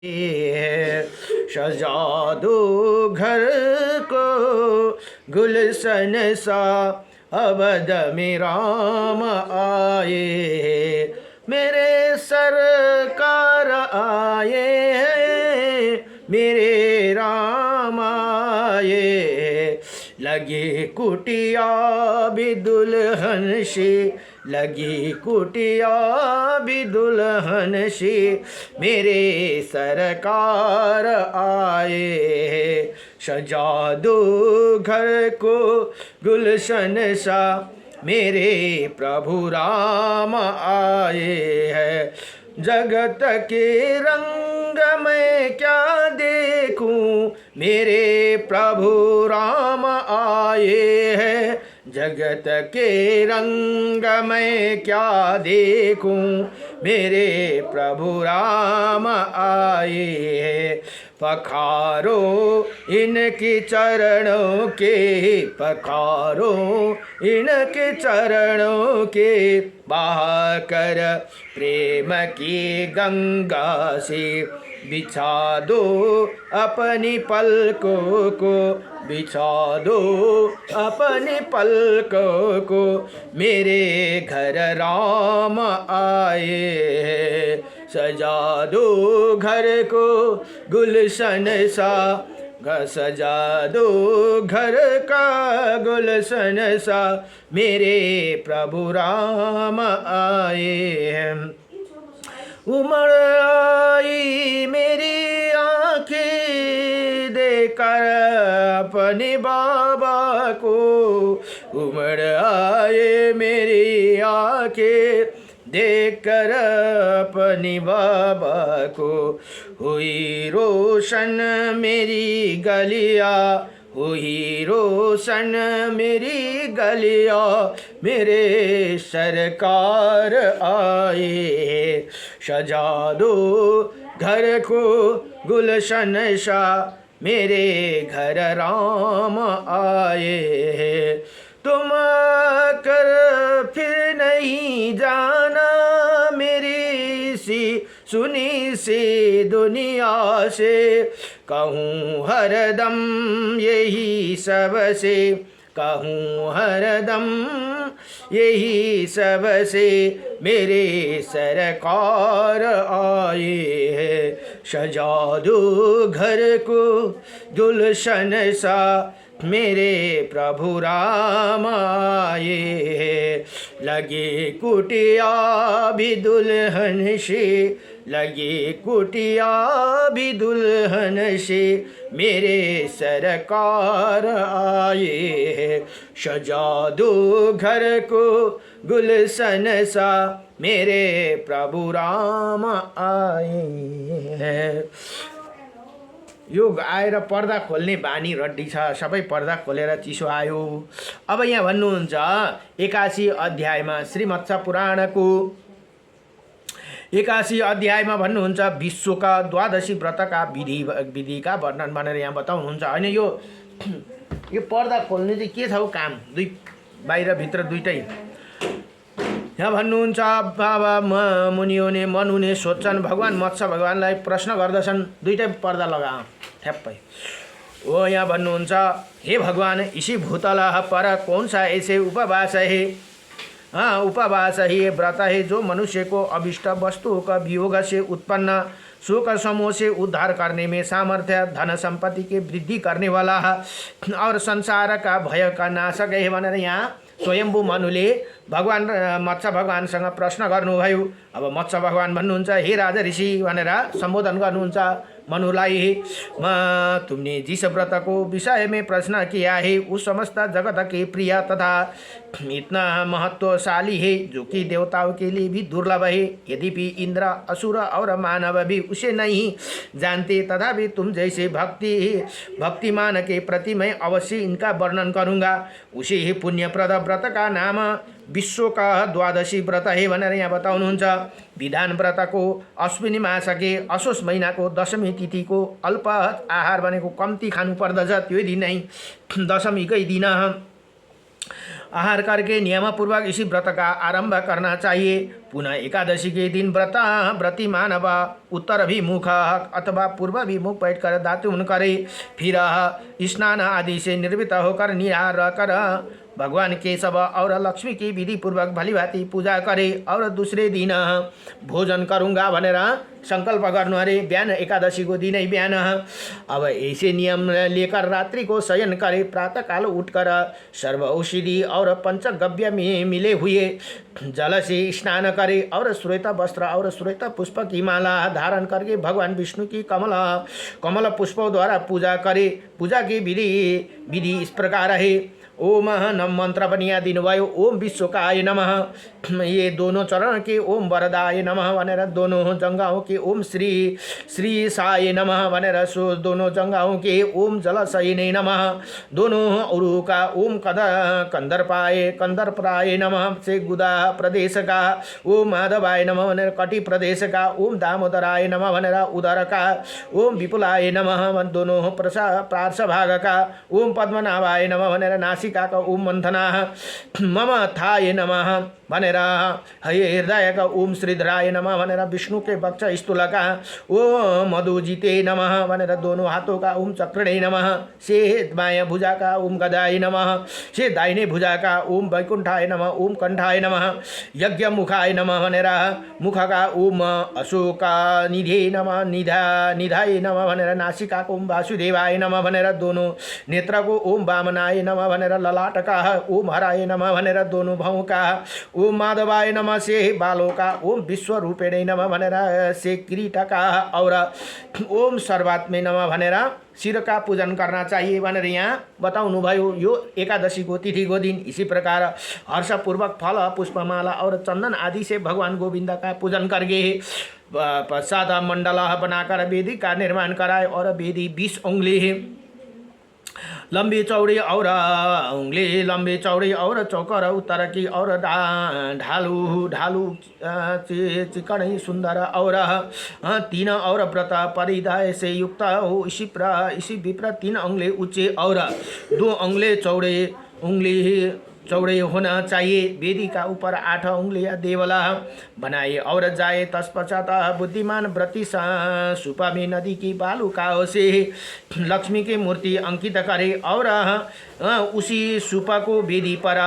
है सजा दो घर को गुलशन सा अवध में राम आए मेरे सरकार आए हैं मेरे राम आए लगी कुटिया भी दुल्हन सी लगी कुटिया भी दुल्हन सी मेरे सरकार आए सजा दो घर को गुलशन सा मेरे प्रभु राम आए हैं जगत के रंग में क्या देखूं मेरे प्रभु राम आए हैं जगत के रंग में क्या देखूं मेरे प्रभु राम आए हैं पखारो इनके चरणों के पखारो इनके चरणों के बहाकर प्रेम की गंगा से बिछा दो अपनी पलकों को बिछा दो अपनी पलकों को मेरे घर राम आए सजा दो घर को गुलशन सा सजा दो घर का गुलशन सा मेरे प्रभु राम आए उमड़ आई मेरी आँखें देखकर अपने बाबा को उमड़ आए मेरी आँखें देखकर अपनी बाबा को हुई रोशन मेरी गलिया हुई रोशन मेरी गलिया मेरे सरकार आए सजा दो घर को गुलशन सा मेरे घर राम आए तुम कर फिर नहीं जाना मेरी सी सुनी सी दुनिया से कहूँ हरदम यही सब से कहूँ हरदम यही सब से मेरे सरकार आए है सजा दो घर को गुलशन सा मेरे प्रभु राम आए लगे कुटिया भी दुल्हन से लगे कुटिया भी दुल्हन से मेरे सरकार आए सजा दो घर को गुलशन सा मेरे प्रभु राम आए हैं यो आएर पर्दा खोल्ने बानी रड्डी छ सबै पर्दा खोलेर चिसो आयो अब यहाँ भन्नुहुन्छ 81 अध्यायमा श्रीमत्स्य पुराणको 81 अध्यायमा भन्नुहुन्छ विश्वका द्वादशी व्रतका विधिका वर्णन भनेर यहाँ बताउनुहुन्छ हैन यो पर्दा खोल्ने चाहिँ के छ हो काम दुई बाहिर भित्र दुईटै यहाँ भन्नुहुन्छ बाबा मुनियोने मनुने सोध्छन् भगवान मत्स्य भगवानलाई प्रश्न गर्दछन् दुईटै पर्दा लगा ठ्याप्पै ओ यहाँ भन्नुहुन्छ हे भगवान इसी भूतलः पर कौन सा ऐसे उपवास है उपवास ही व्रत है जो मनुष्य को अभिष्ट वस्तुओं का वियोग से उत्पन्न शोक समूह से उद्धार करने में सामर्थ्य धन संपत्ति के वृद्धि करने वाला है और संसार का भय का नाशक है भनेर यहाँ स्वयम्भू मनुले भगवान मत्स्य भगवानसँग प्रश्न गर्नुभयो अब मत्स्य भगवान भन्नुहुन्छ हे राजा ऋषि भनेर सम्बोधन गर्नुहुन्छ मनुलाई तुमने जिस व्रत को विषय में प्रश्न किया है उस समस्त जगत के प्रिय तथा इतना महत्वशाली है जो कि देवताओं के लिए भी दुर्लभ है यद्यपि इंद्र असुर और मानव भी उसे नहीं जानते तथा भी तुम जैसे भक्तिमान के प्रति मैं अवश्य इनका वर्णन करूँगा उसे ही पुण्यप्रद व्रत का नाम विश्व का द्वादशी व्रत है भनेर यहाँ बताउनुहुन्छ विधान व्रत को अश्विनी मासके असोज महीना को दशमी तिथि को अल्प आहार भनेको कम्ती खानु पर्दछ त्यो दिन नै दशमीकै दिन आहार करके नियमपूर्वक इसी व्रत का आरंभ करना चाहिए। पुनः एकादशी के दिन व्रती मानव उत्तर अभिमुख अथवा पूर्व अभिमुख बैठकर दातुन करे, फिर स्नान आदि से निर्वृत्त होकर निहार कर भगवान केशव और लक्ष्मी की विधि पूर्वक भलीभांति पूजा करे और दूसरे दिन भोजन करूँगा भनेर संकल्प गर्नु अरे। बिहान एकादशी को दिन ही बिहान अब ऐसे नियम लेकर रात्रि को शयन करे, प्रातःकाल उठकर सर्व औषधि और पंचगव्य में मिले हुए जल से स्नान करे और श्वेत वस्त्र और श्वेत पुष्प की माला धारण करके भगवान विष्णु की कमल पुष्पों द्वारा पूजा करे। पूजा की विधि इस प्रकार है। ओम नम मंत्र पनि यहाँ दिनुभयो। ओम विश्वकाय नमः, ये दोनों चरण के ओम वरदाय नमः भनेर, दोनों जंगाओं के ओम श्री साय नमः भनेर, सो दोनों जंगाओं के ओम जलशयिने नमः, दोनों औरों का ओम कंदर्पराय नमः, से गुदा प्रदेश का ओम माधवाय नमः भनेर, कटी प्रदेश का ओम दामोदराय नमः भनेर, उदर का ओम विपुलाय नमः, दोनों पार्श्वभाग का ओम पद्मनाभाय नमः भनेर, नासिका का ओम मंथना मम थाय नमः भनेर, हृदय का ओम श्रीधराय नमः भनेर, विष्णु के वक्ष स्थूल का ओम मधुजिते नमः भनेर, दोनों हाथों का ओम चक्रणे नमः, से बायां भुजा का ओम गदाय नमः, से दाहिने भुजा का ओम वैकुंठाय नमः, ओम कंठाय नमः, यज्ञ मुखाय नमः भनेर, मुख का ओम अशोका निधे नमः, निधाय नमः भनेर, नासिका को ओम वासुदेवाय नमः भनेर, दोनों नेत्र को ओम वामनाय नमः भनेर, ललाट का ओम हराय नमः भनेर, दोनों भावों का ओम माधवाय नमः, से बालों का ओम विश्वरूपिणे नमः भनेर, से किरीट का और ओम सर्वात्मे नमः भनेर शिर का पूजन करना चाहिए भनेर यहाँ बताउनु भयो। यो एकादशी को तिथि को दिन इसी प्रकार हर्षपूर्वक फल पुष्पमाला और चंदन आदि से भगवान गोविंद का पूजन करके पश्चात मंडल बनाकर वेदी का निर्माण कराए और वेदी 20 उंगली लंबी चौड़ी और उंगली लंबी चौड़ी और चौकर उत्तर की और ढालू चिकन सुंदर और 3 और व्रत परिधाय से युक्त हो। इसी विप्र 3 उंगली ऊंचे और 2 उंगली चौड़े होना चाहिए। वेदी का ऊपर 8 उंगलियां देवला बनाए और जाए। तत्पश्चात बुद्धिमान व्रती सुपा में नदी की बालुकाओं से लक्ष्मी की मूर्ति अंकित करे और उसी सुपा को वेदी पर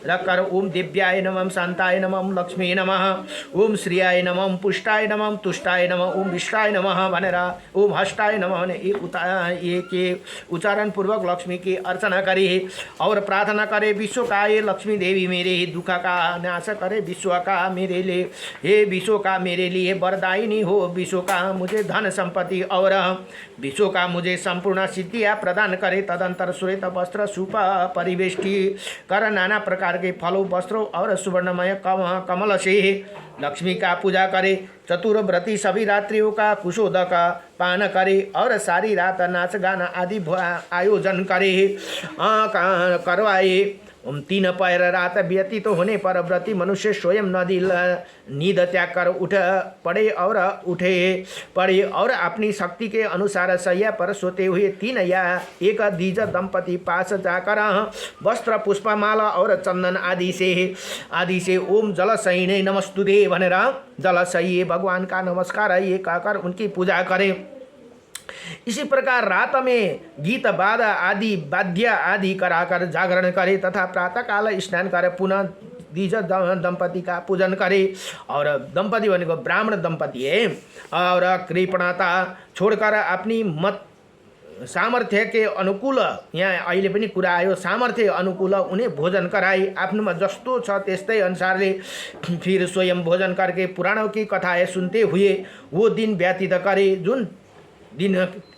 रखकर ओम दिव्याय नमः, शांताय नमः, लक्ष्मी नमः, ओम श्रियाय नमः, पुष्टाय नमः, तुष्टाय नमः, ओम विष्टाय नमः भनेर ओम हष्टाय नमः एक उच्चारण पूर्वक लक्ष्मी की अर्चना करे और प्रार्थना करे। विश्वकाय लक्ष्मी देवी मेरे दुख का नाश करे, विश्व का मेरे लिए हे विश्व का मेरे लिए वरदायिनी हो, विश्व का मुझे धन संपत्ति और विश्व का मुझे संपूर्ण सिद्धियाँ प्रदान करे। तदंतर श्वेत वस्त्र सुपा परिवेष्टि कर नाना प्रकार के फलों वस्त्रों और सुवर्णमय कमल से लक्ष्मी का पूजा करे। चतुर्व्रती सभी रात्रियों का कुशोदक पान करे और सारी रात नाच गाना आदि आयोजन करे करवाए। 3 पहर रात व्यतीत होने पर व्रती मनुष्य स्वयं नींद त्याग कर पड़े और अपनी शक्ति के अनुसार शैया पर सोते हुए 3 या 1 द्विज दंपति पास जाकर वस्त्र पुष्पमाला और चंदन आदि से ओम जलशयिने नमस्तुते भनेर जलशयी भगवान का नमस्कार है ये कहकर उनकी पूजा करें। इसी प्रकार रात में गीत वाद्य आदि कराकर जागरण करे तथा प्रातःकाल स्नान कर पुनः द्विज दंपति का पूजन करे। और दंपति भनेको ब्राह्मण दंपति है और कृपणता छोड़कर अपनी मत सामर्थ्य के अनुकूल, यहाँ अहिले पनि कुरा आयो, सामर्थ्य अनुकूल उन्हें भोजन कराई। आफ्नोमा जस्तो छ त्यस्तै अनुसारले फिर स्वयं भोजन करके पुराणों की कथाएं सुनते हुए वो दिन व्यतीत करे। जुन दिन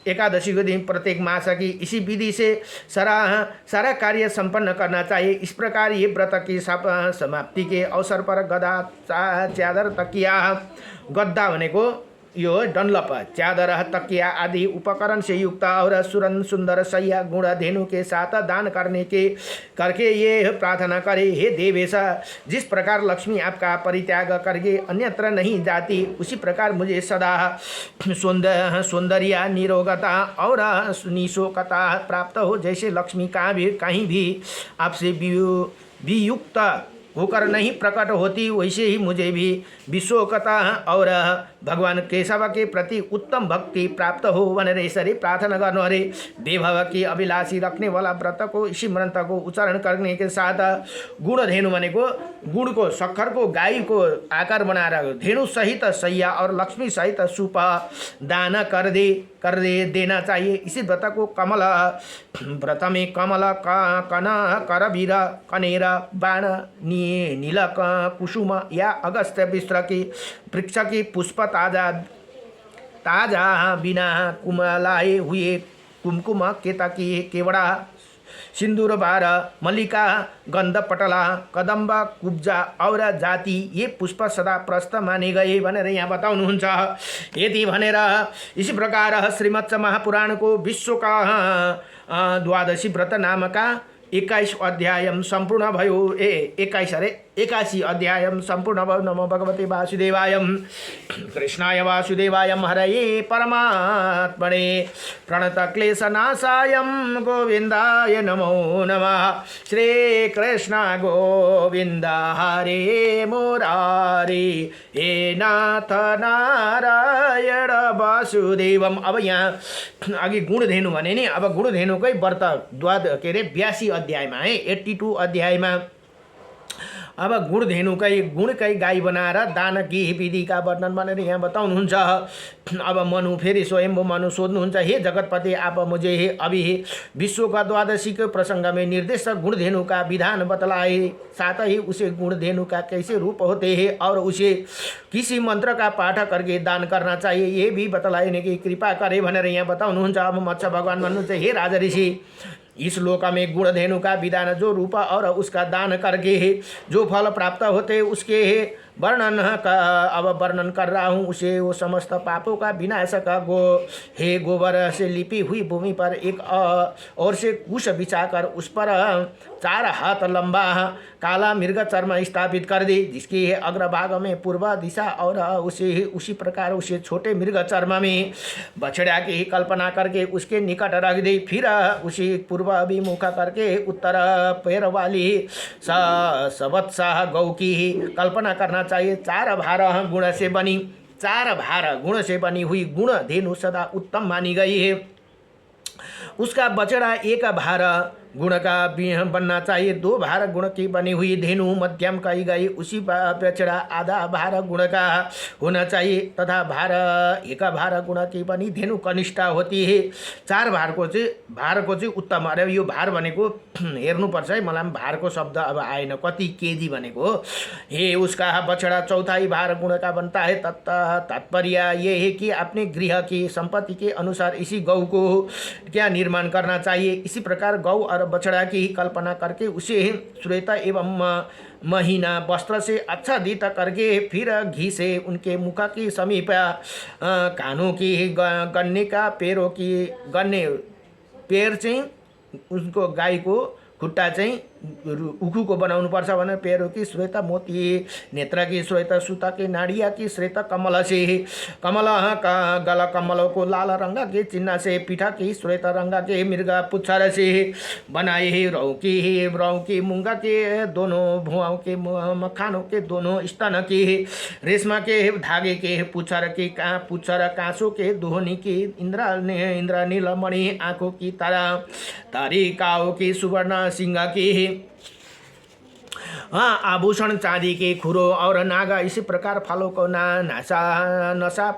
एकादशी को दिन प्रत्येक मास की इसी विधि से सारा कार्य संपन्न करना चाहिए। इस प्रकार ये व्रत की समाप्ति के अवसर पर गदा च्यादर तकिया, गद्दा भनेको यो डनलप, च्यादर तकिया आदि उपकरण से युक्त और सुंदर शैया गुण धेनु के साथ दान करके ये प्रार्थना करे, हे देवेश, जिस प्रकार लक्ष्मी आपका परित्याग करके अन्यत्र नहीं जाती उसी प्रकार मुझे सदा सौंदर्य निरोगता और निशोकता प्राप्त हो। जैसे लक्ष्मी कहीं भी आपसे वियुक्त होकर नहीं प्रकट होती, वैसे ही मुझे भी विश्वकता और भगवान केशव के प्रति उत्तम भक्ति प्राप्त हो भनेर यसरी प्रार्थना गर्नु अरे। देवभाव की अभिलाषी रखने वाला व्रत को इसी मंत्र को उच्चारण करने के साथ गुण धेनु भनेको गुणको सक्खरको गाईको आकार बनाएर धेनु सहित सैया और लक्ष्मी सहित सुप दान कर दे देना चाहिए। इसी व्रत को कमल व्रत में कमल कन करवीर कनेर बाण नील कुसुम या अगस्त्य मिश्र की वृक्ष की पुष्प ताजा बिना कुमलाए हुए कुमकुम केतकी केवड़ा सिंदूर बार मल्लिका गंध पटला कदम्ब कुब्जा और जाति ये पुष्प सदा प्रस्त माने गए भनेर यहाँ बताउनुहुन्छ। यति भनेर इसी प्रकार श्रीमद् महापुराण को विश्व का द्वादशी व्रत नामका 21 अध्याय संपूर्ण भयो। 81 अध्याय संपूर्ण भयो। नमो भगवते वासुदेवाय कृष्णाय वासुदेवाय हरये परमात्मने प्रणत क्लेशनाशाय गोविंदाय नमो नमः। श्री कृष्ण गोविंद हरे मुरारे हे नाथ नारायण वासुदेवम। अब यहाँ अघि गुणधेनु भने नि, अब गुणधेनुकै व्रत के अरे 82 अध्यायमा है 82 अध्यायमा अब गुणकै गाई बनाएर दान की विधिका वर्णन भनेर यहाँ बताउनुहुन्छ। अब मनु फेरि स्वयंभू मनु सोध्नुहुन्छ, हे जगतपति आप मुझे अभी विश्व का द्वादशी के प्रसंग में निर्देश गुणधेनु का विधान बतलाए, साथ ही उसे गुणधेनु का कैसे रूप होते हैं और उसे किसी मंत्र का पाठ करके दान करना चाहिए ये भी बतलाने की कृपा करे भनेर यहाँ बताउनुहुन्छ। अब मत्स्य भगवान भन्नुहुन्छ, हे राजा ऋषि इस लोक में गुणधेनु का विधान जो रूप और उसका दान करके जो फल प्राप्त होते उसके वर्णन कर रहा हूँ। उसे वो समस्त पापों का विनाश का गोबर से लिपी हुई भूमि पर एक और से कुश बिछाकर उस पर 4 हाथ लंबा काला मृग चर्म स्थापित कर दे, जिसकी अग्रभाग में पूर्व दिशा और उसी प्रकार उसे छोटे मृग चर्म में बछड़ा की कल्पना करके उसके निकट रख दे। फिर उसी पूर्व अभिमुख करके उत्तर पैर वाली सवत्साह गौ की कल्पना करना चाहिए। 4 भार गुण से बनी हुई गुण धेनु सदा उत्तम मानी गई है। उसका बछड़ा 1 भार गुण का बनना चाहिए। 2 भार गुण की बनी हुई धेनु मध्यम कही गई, उसी बछड़ा आधा भार गुण का होना चाहिए तथा 1 भार गुण की बनी धेनु कनिष्ठ होती है। 4 भार को चाहिँ उत्तम। अरे यो भार भनेको हेर्नुपर्छ है, मलाई भारको शब्द अब आएन, कति केजी भनेको। हे उसका बछड़ा 4 भार गुण का बनता है। तात्पर्य ये है कि अपने गृह की संपत्ति के अनुसार इसी गौ को क्या निर्माण करना चाहिए। इसी प्रकार गौ और बछड़ा की कल्पना करके उसे श्वेत एवं महीना वस्त्र से आच्छादित करके फिर घी से उनके मुख की समीप कानों की गन्ने का पैर चाहिँ उनको गाई को खुट्टा चाहिँ उखुको बनाउनु पर्छ भने पैरों की श्वेत मोती, नेत्र की श्वेत सूता की नाड़िया की श्वेत कमल से गल कमलों को लाल रंग के चिन्ह से, पीठा की श्वेत रंग के मृग पुच्छर से बनाए, रौ की मूंगा के दोनों भुआओं के मखानों के दोनों स्तन के, रेशमा के धागे के पुच्छर कांसों के दोहनी की, इंद्रनील मणि आंखों की तारिकाओं की, सुवर्ण सिंह की आभूषण चांदी के खुरो और नागा, इसी प्रकार फलों को नशा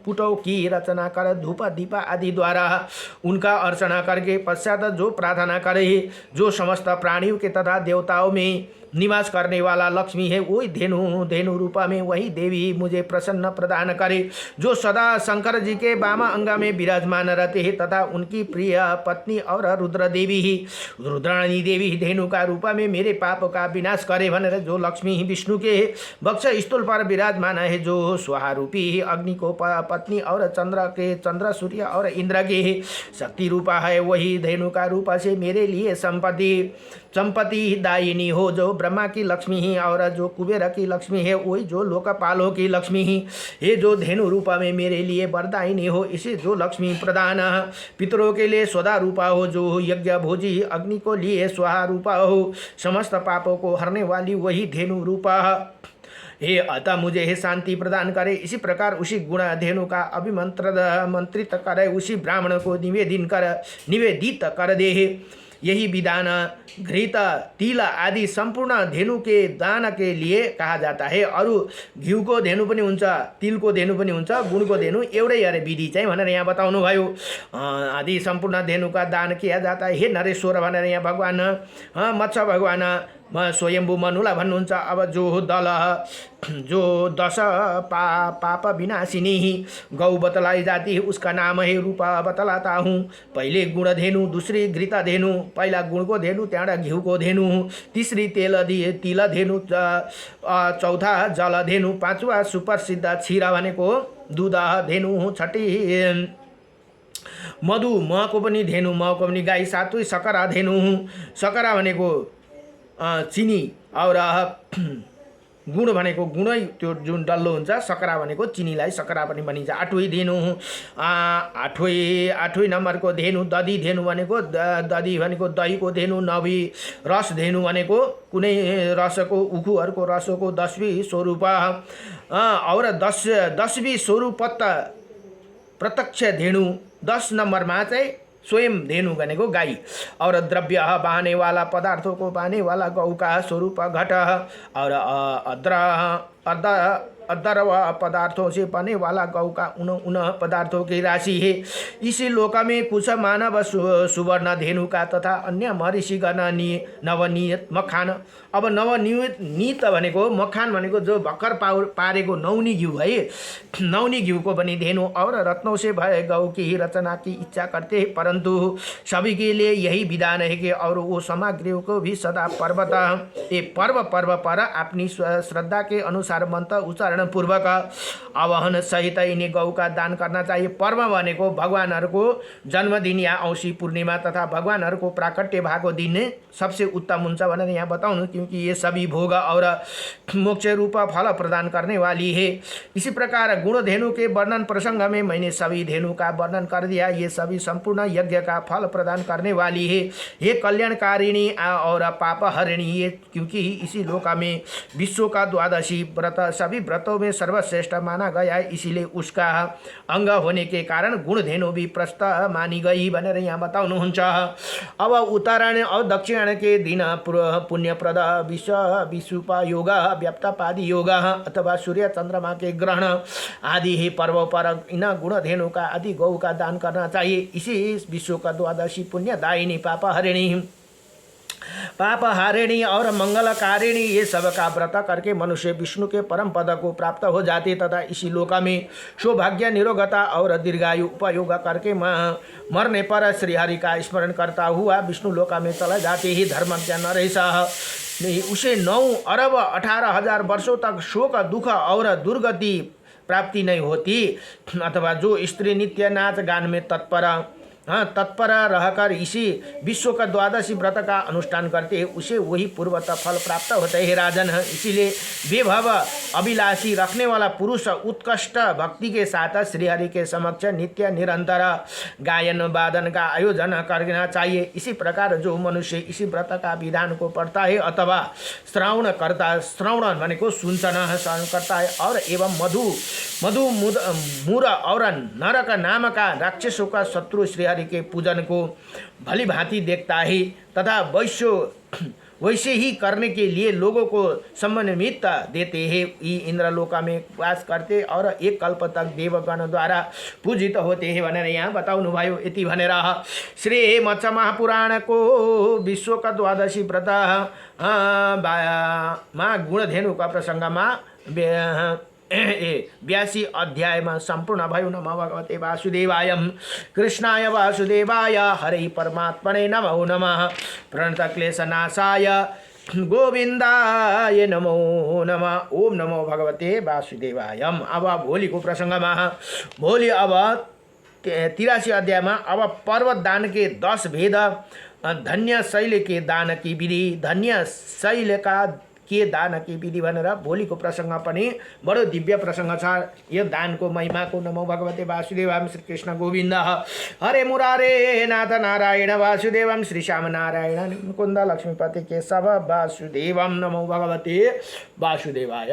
पुटौ की रचना कर धूप दीप आदि द्वारा उनका अर्चना करके पश्चात जो प्रार्थना करे, जो समस्त प्राणियों के तथा देवताओं में निवास करने वाला लक्ष्मी है, वही धेनु रूपा में वही देवी मुझे प्रसन्न प्रदान करे, जो सदा शंकर जी के वाम अंग में विराजमान रहते हैं तथा उनकी प्रिय पत्नी और रुद्राणी देवी धेनु का रूपा में मेरे पाप का विनाश करे भनेर जो लक्ष्मी विष्णु के वक्ष स्थूल पर विराजमान है, जो स्वाहा रूपी अग्नि को पत्नी और चंद्र सूर्य और इंद्र के शक्ति रूपा है, वही धेनु का रूपा से मेरे लिए संपत्ति दायिनी हो, जो ब्रह्मा की लक्ष्मी ही और जो कुबेर की लक्ष्मी है वही जो लोकपालों की लक्ष्मी ही ये जो धेनु रूपा में मेरे लिए वरदायिनी हो इसे जो लक्ष्मी प्रदान पितरों के लिए स्वदा रूपा हो जो यज्ञ भोजी अग्नि को लिए स्वाहा रूपा हो समस्त पापों को हरने वाली वही धेनु रूपा हे अतः मुझे हे शांति प्रदान करे। इसी प्रकार उसी गुण धेनु का मंत्रित करे उसी ब्राह्मण को निवेदित कर दे। यही विधान घृत तिल आदि संपूर्ण धेनु के दान के लिए कहा जाता है। अरू घिउको धेनु पनि हुन्छ, तिलको धेनु पनि हुन्छ, गुणको धेनु एउटै अरे विधि चाहिँ भनेर यहाँ बताउनु भयो। आदि संपूर्ण धेनु का दान किया जाता है। हे नरेश्वर भनेर यहाँ भगवान मत्स्य भगवान स्वयम्भू मनुलाई भन्नुहुन्छ। अब जो दश पाप विनाशिनी गौ बतलाई जाती है उसका नाम है रूपा बतलाता हूँ। पहले गुण धेनु, दूसरी घृत धेनु, पहिला गुणको धेनु, त्यहाँबाट घिउको धेनु, तीसरी तिल धेनु, चौथा जल धेनु, पाँचवा सुप्रसिद्ध क्षीर भनेको दुध धेनु, छठी मधु महको पनि धेनु, महको पनि गाई, सातौँ सकरा धेनु, सकरा भनेको चिनी और गुण भनेको गुणै त्यो जुन डल्लो हुन्छ, सकरा भनेको चिनीलाई सकरा पनि भनिन्छ। आठौँ धेनु, आठौँ नम्बरको धेनु दधी धेनु भनेको दधी भनेको दहीको धेनु, नवी रस धेनु भनेको कुनै रसको उखुहरूको रसको 10वीं स्वरूप और 10वीं स्वरूप प्रत्यक्ष धेनु 10 नम्बरमा चाहिँ स्वयं धेनु भनेको गाई और द्रव्य बहाने वाला पदार्थों को बहाने वाला गौ का स्वरूप घट और अदर्व पदार्थों से बने वाला गौ का उन पदार्थों की राशि है। इसी लोक में कुछ मानव सुवर्ण धेनु का तथा अन्य महर्षिगण नवनीत मखान। अब नवनीत भनेको मखान भनेको जो भर्खर पारेको नौनी घिउ है, नौनी घिउ को बनी धेनु और रत्नों से भय गौ की ही रचना की इच्छा करते हैं, परंतु सभी के लिए यही विधान है कि और वो सामग्रियों को भी सदा पर्व पर अपनी श्रद्धा के अनुसार मंत्र उच्चारण पूर्वक आवाहन सहित इन्हें गौ का दान करना चाहिए। पर्व भनेको भगवानहरूको जन्मदिन या औँसी पूर्णिमा तथा भगवानहरूको प्राकट्य भएको दिन सबसे उत्तम हुन्छ भनेर यहाँ बताउनु, क्योंकि ये सभी भोग और मोक्ष रूप फल प्रदान करने वाली है। इसी प्रकार गुण धेनु के वर्णन प्रसंग में मैंने सभी धेनु का वर्णन कर दिया। ये सभी संपूर्ण यज्ञ का फल प्रदान करने वाली है। ये कल्याणकारिणी और पाप हरिणी है, क्योंकि इसी लोक में विश्व का द्वादशी व्रत सभी व्रतों में सर्वश्रेष्ठ माना गया है, इसीलिए उसका अंग होने के कारण गुण धेनु भी प्रस्त मानी गई भनेर यहाँ बताउनुहुन्छ। अब उत्तरायण और दक्षिणायन के दिन पुण्यप्रद विषुप योग, व्याप्तपादी योग अथवा सूर्य चंद्रमा के ग्रहण आदि ही पर्वों पर इन गुण धेनु का आदि गौ का दान करना चाहिए। इसी विश्व का द्वादशी पुण्यदायिनी पाप हारिणी और मंगलकारिणी ये सब का व्रत करके मनुष्य विष्णु के परम पद को प्राप्त हो जाते तथा इसी लोक में सौभाग्य निरोगता और दीर्घायु उपयोग करके मरने पर श्रीहरि का स्मरण करता हुआ विष्णु लोक में चला जाते ही धर्म नरेश उसे 9 अरब 18,000 वर्षों तक शोक दुख और दुर्गति प्राप्ति नहीं होती। अथवा जो स्त्री नित्य नाच गान में तत्पर रहकर इसी विश्व का द्वादशी व्रत का अनुष्ठान करते हैं उसे वही पूर्वत फल प्राप्त होता है राजन। इसीलिए बेभव अभिलाषी रखने वाला पुरुष उत्कृष्ट भक्ति के साथ श्रीहरि के समक्ष नित्य निरंतर गायन वादन का आयोजन करना चाहिए। इसी प्रकार जो मनुष्य इसी व्रत का विधान को पढ़ता है अथवा श्रवण भनेको सुनसन करता है और एवं मधु मूर और नरक नाम का राक्षसों का शत्रु श्रीहरि के पूजन को भली भांति देखता है तथा वैसे ही करने के लिए लोगों को समन्वित देते हैं। इंद्रलोका में वास करते और एक कल्प तक देवगण द्वारा पूजित होते हैं भनेर यहाँ बताउनु भयो। यति भनेर श्री मत्स्य महापुराण को विश्व का द्वादशी व्रत मा गुण धेनु का प्रसंगमा 82 अध्यायमा सम्पूर्ण भयो। नमो भगवते वासुदेवाय कृष्णाय वासुदेवाय हरे परमात्मने नमो नमः प्रणतक्लेशनाशाय गोविन्दाय नमो नमः। ओम नमो भगवते वासुदेवाय। अब भोलिको प्रसङ्गमा भोलि अब 83 अध्यायमा अब पर्वत दान के 10 भेद धन्य शैल के दान की विधि, धन्य शैलका के दान की विधि भनेर भोलिको प्रसङ्ग पनि बडो दिव्य प्रसङ्ग छ। यो दानको महिमाको। नमो भगवते वासुदेवाय श्री कृष्ण गोविन्द हरे मुरारे नाथ नारायण वासुदेवम श्री श्याम नारायण मुकुन्द लक्ष्मीपति केशव वासुदेवम। नमो भगवते वासुदेवाय।